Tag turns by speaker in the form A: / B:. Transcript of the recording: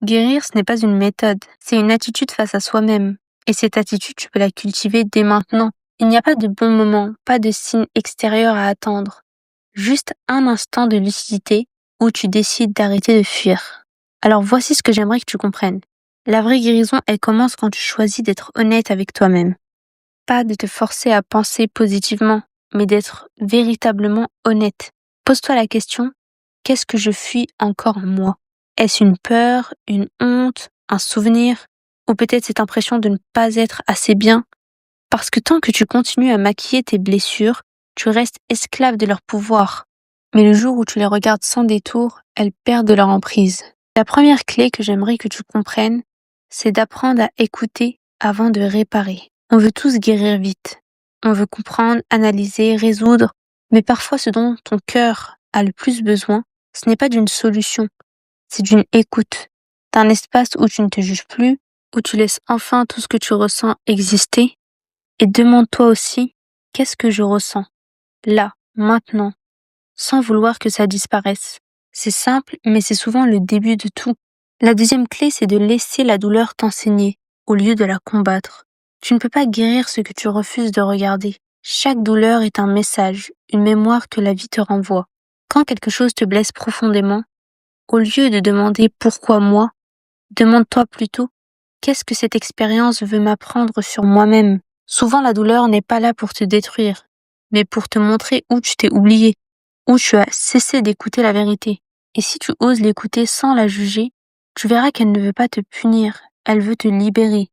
A: Guérir, ce n'est pas une méthode, c'est une attitude face à soi-même. Et cette attitude, tu peux la cultiver dès maintenant. Il n'y a pas de bon moment, pas de signe extérieur à attendre. Juste un instant de lucidité où tu décides d'arrêter de fuir. Alors voici ce que j'aimerais que tu comprennes. La vraie guérison, elle commence quand tu choisis d'être honnête avec toi-même. Pas de te forcer à penser positivement, mais d'être véritablement honnête. Pose-toi la question, qu'est-ce que je fuis encore en moi? Est-ce une peur, une honte, un souvenir, ou peut-être cette impression de ne pas être assez bien? Parce que tant que tu continues à maquiller tes blessures, tu restes esclave de leur pouvoir. Mais le jour où tu les regardes sans détour, elles perdent de leur emprise. La première clé que j'aimerais que tu comprennes, c'est d'apprendre à écouter avant de réparer. On veut tous guérir vite. On veut comprendre, analyser, résoudre. Mais parfois ce dont ton cœur a le plus besoin, ce n'est pas d'une solution, c'est d'une écoute. D'un espace où tu ne te juges plus, où tu laisses enfin tout ce que tu ressens exister. Et demande-toi aussi, qu'est-ce que je ressens? Là, maintenant, sans vouloir que ça disparaisse. C'est simple, mais c'est souvent le début de tout. La deuxième clé, c'est de laisser la douleur t'enseigner, au lieu de la combattre. Tu ne peux pas guérir ce que tu refuses de regarder. Chaque douleur est un message, une mémoire que la vie te renvoie. Quand quelque chose te blesse profondément, au lieu de demander pourquoi moi, demande-toi plutôt, qu'est-ce que cette expérience veut m'apprendre sur moi-même? Souvent, la douleur n'est pas là pour te détruire, mais pour te montrer où tu t'es oublié, où tu as cessé d'écouter la vérité. Et si tu oses l'écouter sans la juger, tu verras qu'elle ne veut pas te punir, elle veut te libérer.